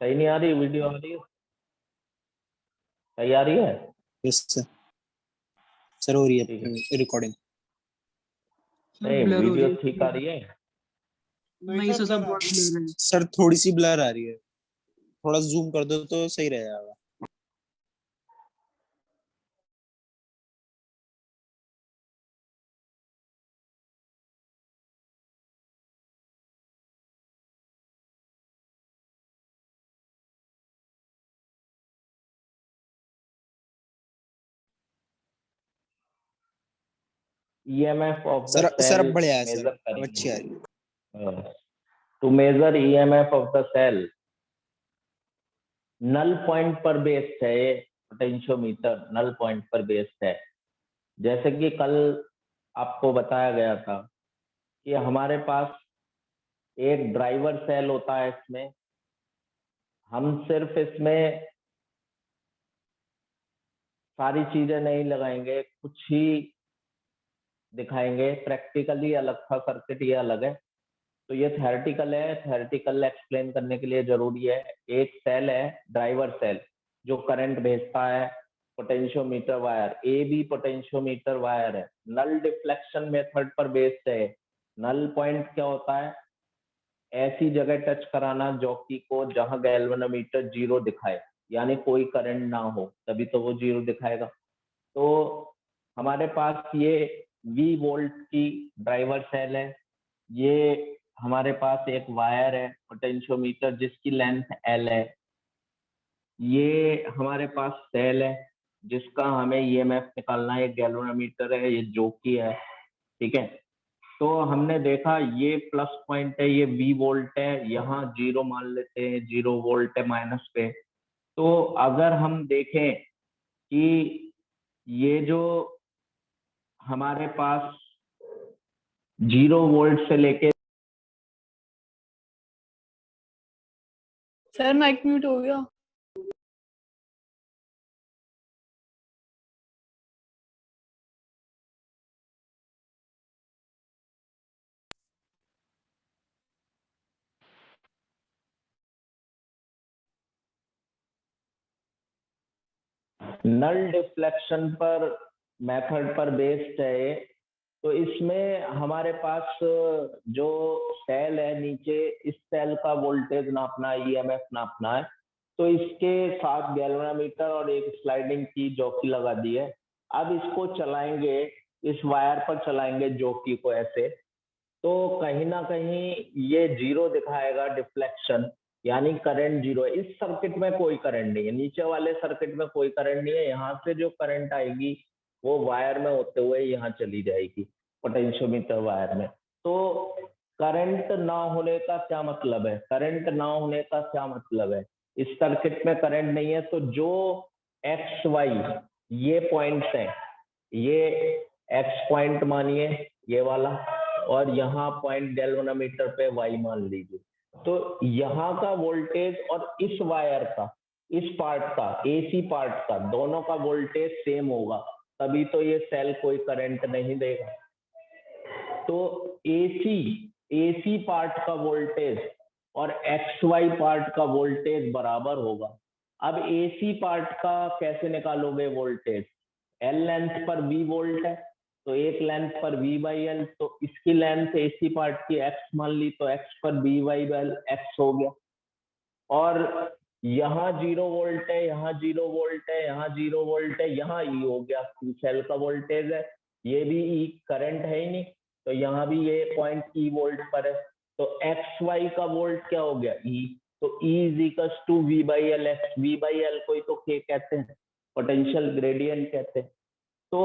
सही नहीं आ रही वीडियो? आ रही है? सही आ रही है? यस सर हो रही ठीक है रिकॉर्डिंग। नहीं, ब्लर हो वीडियो रही ठीक आ रही है? नहीं सर, सब बहुत ब्लर है। सर थोड़ी सी ब्लर आ रही है, थोड़ा जूम कर दो तो सही रहेगा। EMF of the sir cell अब बढ़िया है सर, measure अब अच्छी आ रही है। to measure EMF of the cell, null point पर बेस्ड है ये पोटेंशियोमीटर, नल पॉइंट पर बेस्ड है। जैसे कि कल आपको बताया गया था कि हमारे पास एक ड्राइवर सेल होता है, इसमें हम सिर्फ इसमें सारी चीजें नहीं लगाएंगे, कुछ ही दिखाएंगे। प्रैक्टिकली अलग था सर्किट, ये अलग है। तो ये थ्योरेटिकल है, थ्योरेटिकल एक्सप्लेन करने के लिए जरूरी है। एक सेल है ड्राइवर सेल जो करंट भेजता है, potentiometer wire, A B potentiometer wire है, नल डिफ्लेक्शन मेथड पर बेस्ड है। नल पॉइंट क्या होता है? ऐसी जगह टच कराना जॉकी को जहां गैल्वेनोमीटर जीरो दिखाए, यानी कोई करंट ना हो, तभी तो वो जीरो दिखाएगा। तो हमारे पास ये V वोल्ट की ड्राइवर सेल है। ये हमारे पास एक वायर है पोटेंशियोमीटर जिसकी लेंथ L है। ये हमारे पास सेल है जिसका हमें EMF निकालना है। गैल्वेनोमीटर है, ये जॉकी है, ठीक है। तो हमने देखा ये प्लस पॉइंट है, ये V वोल्ट है, यहाँ जीरो मान लेते हैं, 0 वोल्ट है माइनस पे। तो अगर हम देखें कि ये जो हमारे पास 0 वोल्ट से लेके, सर माइक म्यूट हो गया। नल डिफ्लेक्शन पर मेथड पर बेस्ड है। तो इसमें हमारे पास जो सेल है नीचे, इस सेल का वोल्टेज नापना है, EMF नापना है। तो इसके साथ गैल्वेनोमीटर और एक स्लाइडिंग की जॉकी लगा दी है। अब इसको चलाएंगे, इस वायर पर चलाएंगे जॉकी को ऐसे, तो कहीं ना कहीं ये जीरो दिखाएगा, डिफ्लेक्शन, यानी करंट जीरो है। इस सर्किट में कोई करंट नहीं है, नीचे वाले सर्किट में कोई करंट नहीं है। यहाँ से जो करंट आएगी वो वायर में होते हुए यहाँ चली जाएगी, पोटेंशियोमीटर वायर में। तो करंट ना होने का क्या मतलब है? करंट ना होने का क्या मतलब है? इस सर्किट में करंट नहीं है, तो जो एक्स वाई ये पॉइंट्स हैं, ये एक्स पॉइंट मानिए ये वाला, और यहाँ पॉइंट गैल्वेनोमीटर पे वाई मान लीजिए। तो यहाँ का वोल्टेज और इस वायर का, इस पार्ट का, AC पार्ट का, दोनों का वोल्टेज सेम होगा, तभी तो ये सेल कोई करंट नहीं देगा। तो AC पार्ट का वोल्टेज और XY पार्ट का वोल्टेज बराबर होगा। अब AC पार्ट का कैसे निकालोगे वोल्टेज? L लेंथ पर V वोल्ट है, तो एक लेंथ पर V बाई L, तो इसकी लेंथ AC पार्ट की X मान ली, तो X पर V बाई X हो गया। और यहाँ 0 वोल्ट है, यहाँ 0 वोल्ट है, यहाँ 0 वोल्ट है, यहाँ E हो गया, सेल का वोल्टेज है। ये भी E करंट है ही नहीं, तो यहाँ भी ये पॉइंट E वोल्ट पर है। तो XY का वोल्ट क्या हो गया? E। तो E is equals to V by L X। V by L को ही तो K कहते हैं, पोटेंशियल ग्रेडियंट कहते हैं। तो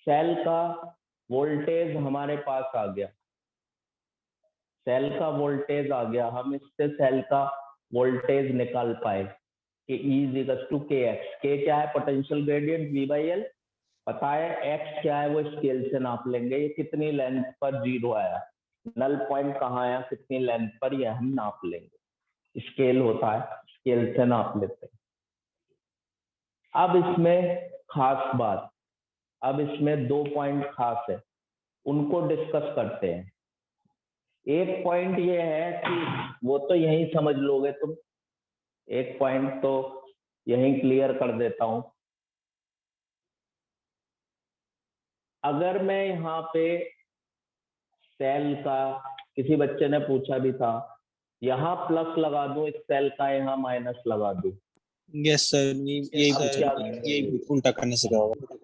सेल का वोल्टेज हमारे पास आ गया, सेल का वोल्टेज आ गया। हम इससे सेल का वोल्टेज निकाल पाए कि E इज इक्वल टू के एक्स। के क्या है? Potential gradient V by L। पता है X क्या है, वो स्केल से नाप लेंगे। ये कितनी लेंथ पर जीरो आया, नल पॉइंट कहाँ आया, कितनी लेंथ पर, यह हम नाप लेंगे। स्केल होता है, स्केल से नाप लेते हैं। अब इसमें खास बात, अब इसमें 2 पॉइंट खास है, उनको डिस्कस करते हैं। एक पॉइंट ये है कि वो तो यही समझ लोगे तुम एक पॉइंट तो यहीं क्लियर कर देता हूं। अगर मैं यहाँ पे सेल का, किसी बच्चे ने पूछा भी था, यहाँ प्लस लगा दूं, इस सेल का यहाँ माइनस लगा दूं, यस सर, यही अब पूछा क्या था। करेंगे? उल्टा करने से क्या होगा?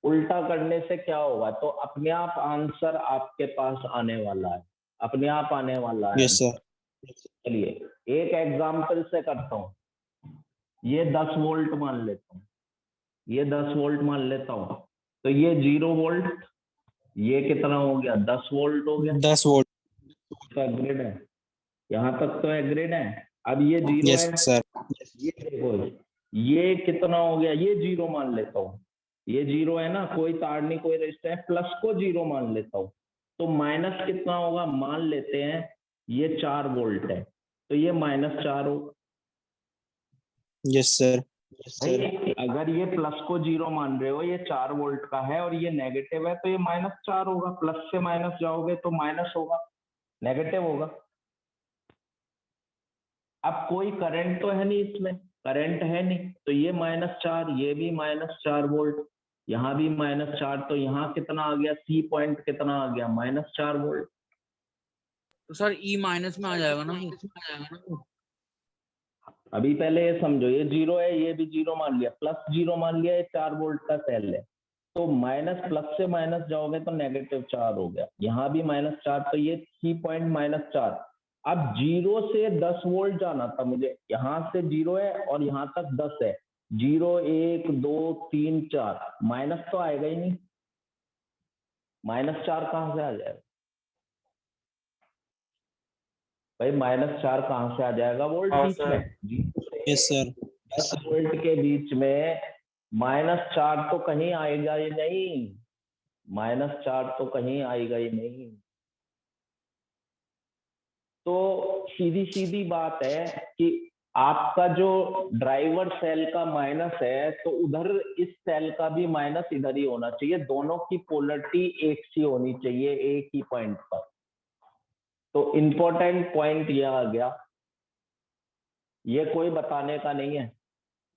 उल्टा करने से क्या होगा? तो अपने आप आंसर आपके पास आने वाला है, अपने आप आने वाला है यस सर। आंसर। चलिए एक एग्जांपल से करता हूँ। ये 10 वोल्ट मान लेता हूँ, ये 10 वोल्ट मान लेता हूँ, तो ये 0 वोल्ट, ये कितना हो गया? 10 वोल्ट हो गया। 10 वोल्ट। तो एग्रीड है, यहाँ तक तो एग्रीड है। अब ये 0 यस है, सर। ये देखो, ये कितना हो गया? ये 0 मान लेता हूँ, ये 0 है ना, कोई तार नहीं कोई रेजिस्टर है, प्लस को 0 मान लेता हूँ, तो माइनस कितना होगा? मान लेते हैं ये 4 वोल्ट है, तो ये -4 होगा। Yes sir. भाई अगर ये प्लस को 0 मान रहे हो, ये 4 वोल्ट का है और ये नेगेटिव है, तो ये -4 होगा। प्लस से माइनस जाओगे तो माइनस होगा, नेगेटिव होगा। अब कोई करंट तो है नहीं इसमें, करंट है नहीं, तो ये -4, ये भी -4 वोल्ट, यहाँ भी -4, तो यहाँ कितना आ गया? सी पॉइंट कितना आ गया? -4 वोल्ट। तो सर ई माइनस में आ जाएगा ना? अभी पहले ये समझो, ये 0 है, ये भी 0 मान लिया, प्लस 0 मान लिया, ये 4 वोल्ट का सेल है, तो माइनस, प्लस से माइनस जाओगे तो -4 हो गया, यहाँ भी -4, तो ये सी पॉइंट -4। अब 0 से 10 वोल्ट जाना था मुझे, यहाँ से 0 है और यहाँ तक 10 है, 0 1 2 3 4, माइनस तो आएगा ही नहीं, -4 कहाँ से आ जाएगा भाई? -4 कहाँ से आ जाएगा वोल्ट बीच में? 0 से यस सर। 10 वोल्ट के बीच में -4 तो कहीं आएगा ही नहीं, -4 तो कहीं आएगा ही नहीं। तो सीधी सीधी बात है कि आपका जो ड्राइवर सेल का माइनस है, तो उधर इस सेल का भी माइनस इधर ही होना चाहिए, दोनों की पोलरिटी एक सी होनी चाहिए एक ही पॉइंट पर। तो इंपॉर्टेंट पॉइंट ये आ गया, ये कोई बताने का नहीं है,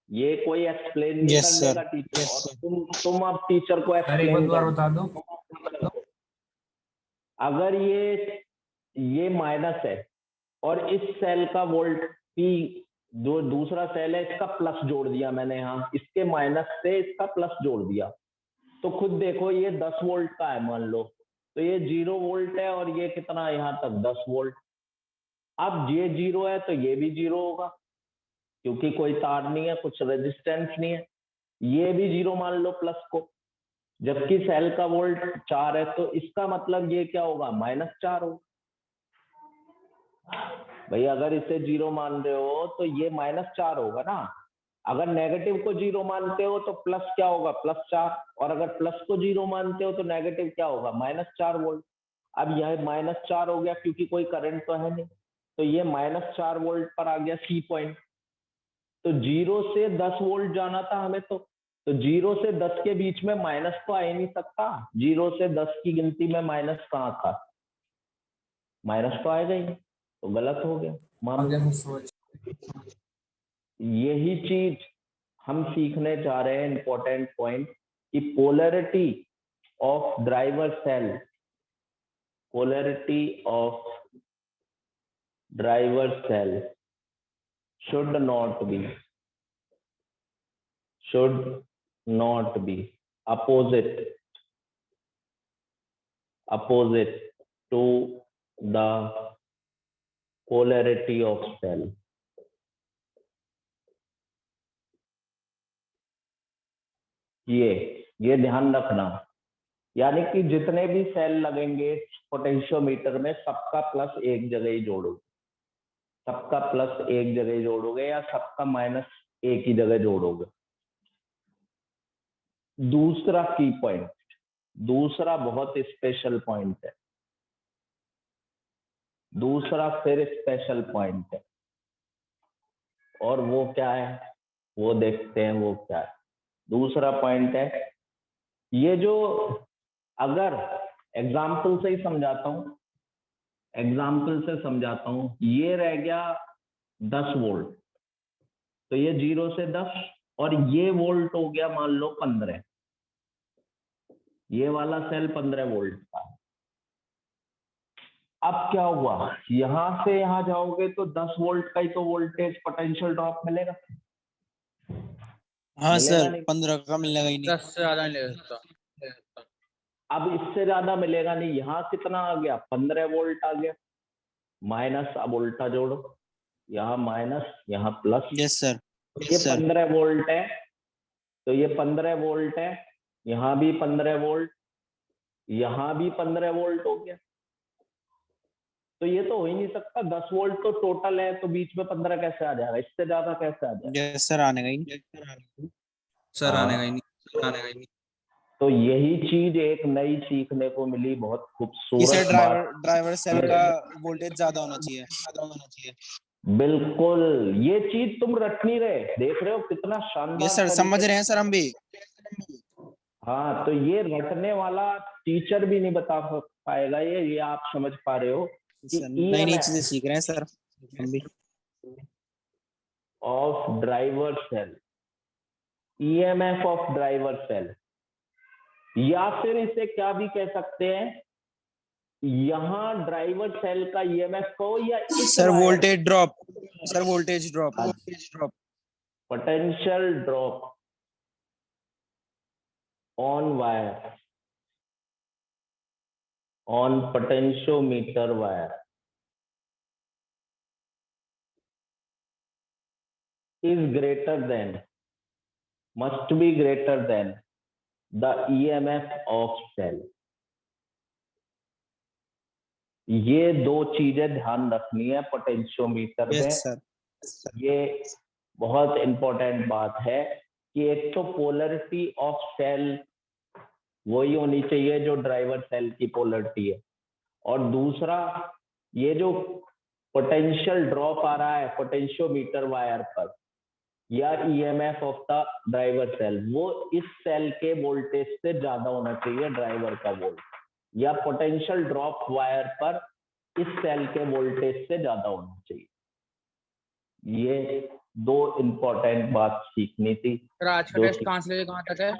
ये कोई एक्सप्लेन नहीं यस कर सर। लेगा टीचर, और तुम अब टीचर को एक्सप्लेन कर बता दो। अगर ये माइनस है और इस सेल का वोल्ट पी, जो दूसरा सेल है इसका प्लस जोड़ दिया मैंने, यहाँ इसके माइनस से इसका प्लस जोड़ दिया, तो खुद देखो ये 10 वोल्ट का है मान लो, तो ये 0 वोल्ट है और ये कितना, यहाँ तक 10 वोल्ट। अब ये 0 है तो ये भी 0 होगा, क्योंकि कोई तार नहीं है, कुछ रेजिस्टेंस नहीं है। ये भी 0 मान लो प्लस को, जबकि सेल का वोल्ट 4 है, तो इसका मतलब ये क्या होगा? -4 होगा। भाई अगर इसे 0 मान रहे हो तो ये -4 होगा ना, अगर नेगेटिव को 0 मानते हो तो प्लस क्या होगा? +4, और अगर प्लस को 0 मानते हो तो नेगेटिव क्या होगा? -4 वोल्ट। अब यह -4 हो गया क्योंकि कोई करंट तो है नहीं, तो ये -4 वोल्ट पर आ गया सी पॉइंट। तो 0 से 10 वोल्ट जाना था हमें, तो 0 से 10 के बीच में माइनस तो आ ही नहीं सकता, 0 से 10 की गिनती में माइनस कहाँ था? माइनस तो आएगा ही, तो गलत हो गया मामला। यही चीज हम सीखने जा रहे हैं, इंपॉर्टेंट पॉइंट, कि polarity of driver cell, polarity of driver cell should not be opposite to the polarity of cell। ये ध्यान रखना, यानी कि जितने भी सेल लगेंगे पोटेंशियोमीटर में, सबका प्लस एक जगह ही जोड़ोगे, सबका प्लस एक जगह जोड़ोगे, या सबका माइनस एक ही जगह जोड़ोगे। दूसरा की पॉइंट, दूसरा बहुत स्पेशल पॉइंट है, दूसरा फिर स्पेशल पॉइंट है, और वो क्या है वो देखते हैं, वो क्या है। दूसरा पॉइंट है, ये जो, अगर एग्जाम्पल से ही समझाता हूं, एग्जाम्पल से समझाता हूं, ये रह गया 10 वोल्ट, तो ये 0 से 10 और ये वोल्ट हो गया मान लो 15, ये वाला सेल 15 वोल्ट का। अब क्या हुआ, यहां से यहां जाओगे तो 10 वोल्ट का ही तो वोल्टेज पोटेंशियल ड्रॉप मिलेगा। हाँ मिलेगा सर, नहीं। 15 का मिलने ही नहीं। 10 से ज्यादा नहीं ले सकता। अब इससे ज्यादा मिलेगा नहीं। यहाँ कितना आ गया, 15 वोल्ट आ गया, माइनस, अब उल्टा जोड़ो, यहाँ माइनस यहाँ प्लस। Yes sir. ये 15 वोल्ट है, तो ये 15 वोल्ट है, यहाँ भी 15 वोल्ट, यहाँ भी 15 वोल्ट हो गया। तो ये तो हो ही नहीं सकता, 10 वोल्ट तो टोटल है, तो बीच में 15 कैसे आ जाएगा, इससे ज्यादा कैसे आ जाएगा। यस सर, आने का ही नहीं। सर हाँ। आने का ही नहीं। तो यही चीज एक नई सीखने को मिली, बहुत इसे खूबसूरत ड्राइवर सेल का वोल्टेज ज्यादा होना चाहिए। बिल्कुल, ये चीज तुम रट नहीं रहे, देख रहे हो कितना शानदार। यस सर, समझ रहे हैं सर हम भी। हाँ, तो ये रटने वाला टीचर भी नहीं बता पाएगा, ये आप समझ पा रहे हो कि नई नई चीजें सीख रहे हैं सर हम भी। Of driver cell, EMF of driver cell, या फिर इसे क्या भी कह सकते हैं, यहाँ ड्राइवर सेल का ईएमएफ को, या sir voltage drop, sir voltage drop, potential drop on wire, on potentiometer wire is greater than, must be greater than the EMF of cell। ये दो चीजें ध्यान रखनी है पोटेंशियोमीटर में। Yes sir. ये बहुत इंपॉर्टेंट बात है कि एक तो पोलरिटी ऑफ सेल वही होनी चाहिए जो ड्राइवर सेल की पोलरिटी है, और दूसरा ये जो पोटेंशियल ड्रॉप आ रहा है पोटेंशियोमीटर वायर पर, या EMF of the driver cell, वो इस सेल के वोल्टेज से ज्यादा होना चाहिए, ड्राइवर का वोल्ट, या पोटेंशियल ड्रॉप वायर पर इस सेल के वोल्टेज से ज्यादा होना चाहिए। ये दो इंपॉर्टेंट बात सीखनी थी। सर आज का टेस्ट कहाँ से लेके कहाँ तक है?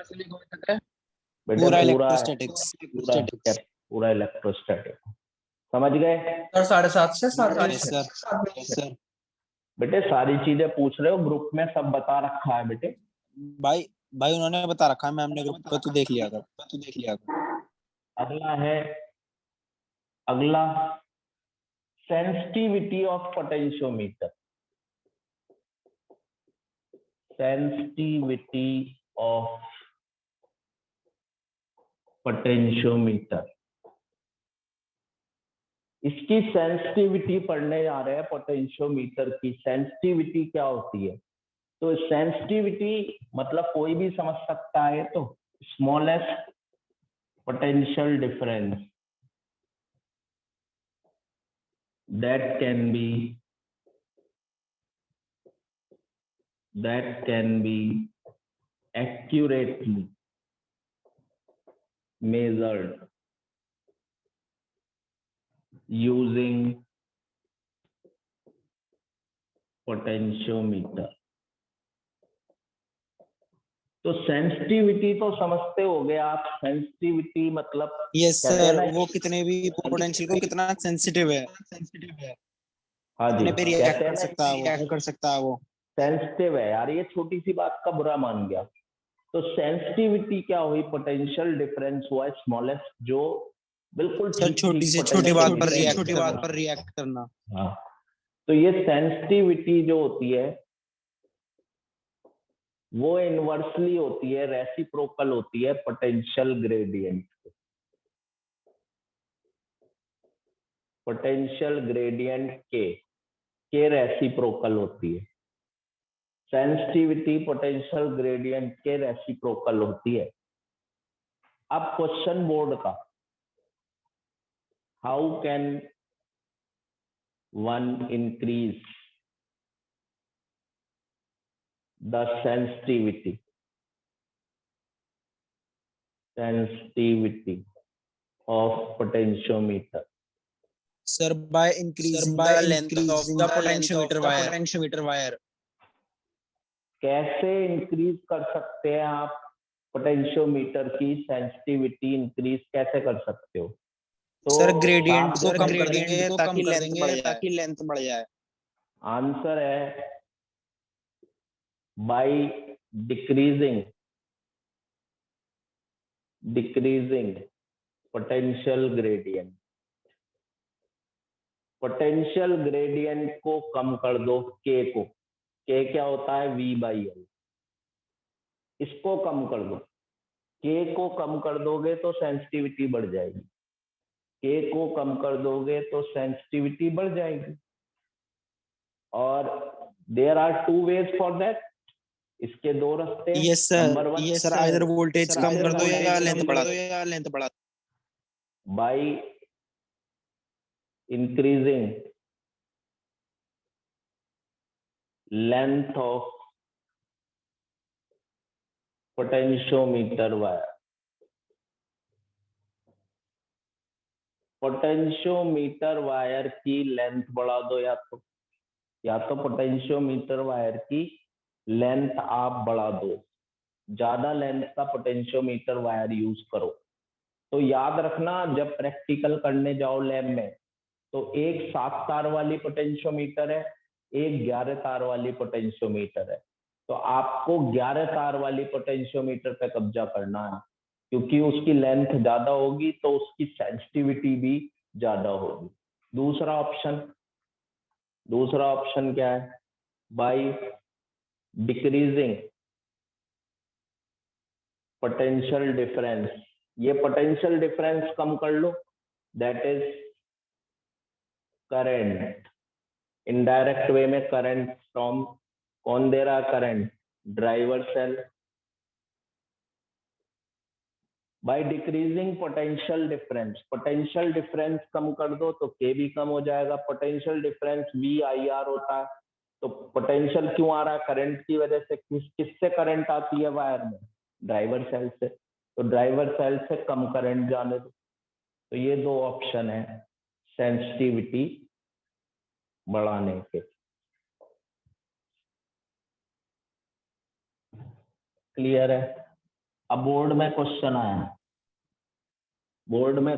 बेटा पूरा पूरा इलेक्ट्रोस्टैटिक्स। पूरा इलेक्ट्रोस्टैटिक, समझ गए सर 7:30 से 7:30 सर। बेटे? सारी चीजें पूछ रहे हो, ग्रुप में सब बता रखा है बेटे। भाई उन्होंने बता रखा है, मैम ने ग्रुप पर, तू देख लिया कर। अगला sensitivity of potentiometer, sensitivity of potentiometer, इसकी सेंसिटिविटी पढ़ने जा रहे हैं। पोटेंशियोमीटर की सेंसिटिविटी क्या होती है? तो सेंसिटिविटी मतलब कोई भी समझ सकता है, तो smallest potential difference that can be accurately measured using potentiometer। तो सेंसिटिविटी तो समझते हो गए आप, सेंसिटिविटी मतलब यस सर, वो कितने भी पोटेंशियल को कितना सेंसिटिव है, हाँ जी, कितने पे रिएक्ट कर सकता है वो। सेंसिटिव है यार, ये छोटी सी बात का बुरा मान गया। तो सेंसिटिविटी क्या हुई? पोटेंशियल डिफरेंस हुआ स्मॉलेस्ट, जो बिल्कुल छोटी से छोटी बात पर रिएक्ट करना। हाँ, तो ये सेंसिटिविटी जो होती है वो इनवर्सली होती है, रेसिप्रोकल होती है पोटेंशियल ग्रेडियंट। पोटेंशियल ग्रेडियंट के रेसिप्रोकल होती है सेंसिटिविटी, पोटेंशियल ग्रेडियंट के रेसिप्रोकल होती है। अब क्वेश्चन बोर्ड का, how can one increase the sensitivity of potentiometer? Sir, by increasing the length of the potentiometer wire. कैसे इंक्रीज कर सकते हैं आप पोटेंशियोमीटर की सेंसिटिविटी इंक्रीज कैसे कर सकते हो? तो सर ग्रेडियंट को सात कम जगह कर देंगे ताकि लेंथ बढ़ जाए। आंसर है by decreasing potential gradient. Potential gradient को कम कर दो, के को, के क्या होता है V/L, इसको कम कर दो। के को कम कर दोगे तो सेंसिटिविटी बढ़ जाएगी, के को कम कर दोगे तो सेंसिटिविटी बढ़ जाएगी। और there are two ways for that, इसके दो रास्ते हैं। Yes sir, number one, sir either voltage कम कर दो या लेंथ बढ़ा दो। By increasing length of potentiometer wire. Potentiometer wire की लेंथ बढ़ा दो, या तो पोटेंशियोमीटर वायर की लेंथ आप बढ़ा दो, ज्यादा लेंथ का पोटेंशियोमीटर वायर यूज करो। तो याद रखना, जब प्रैक्टिकल करने जाओ लैब में, तो एक 7 तार वाली पोटेंशियोमीटर है, एक 11 तार वाली पोटेंशियोमीटर है। तो आपको 11 तार वाली पोटेंशियोमीटर पे कब्जा करना है, क्योंकि उसकी लेंथ ज्यादा होगी तो उसकी सेंसिटिविटी भी ज्यादा होगी। दूसरा ऑप्शन क्या है? By decreasing potential difference. ये पोटेंशियल डिफरेंस कम कर लो, that is current. Indirect way में करंट फ्रॉम, कौन दे रहा current? Driver cell. By decreasing potential difference कम कर दो तो के भी कम हो जाएगा। पोटेंशियल डिफरेंस VIR होता है। तो पोटेंशियल क्यों आ रहा है? करंट की वजह से। किससे करंट आती है वायर में? ड्राइवर सेल से। तो ड्राइवर सेल से कम करंट जाने दो। तो ये दो ऑप्शन है सेंसिटिविटी बढ़ाने के। क्लियर है? अब बोर्ड में क्वेश्चन आया, बोर्ड में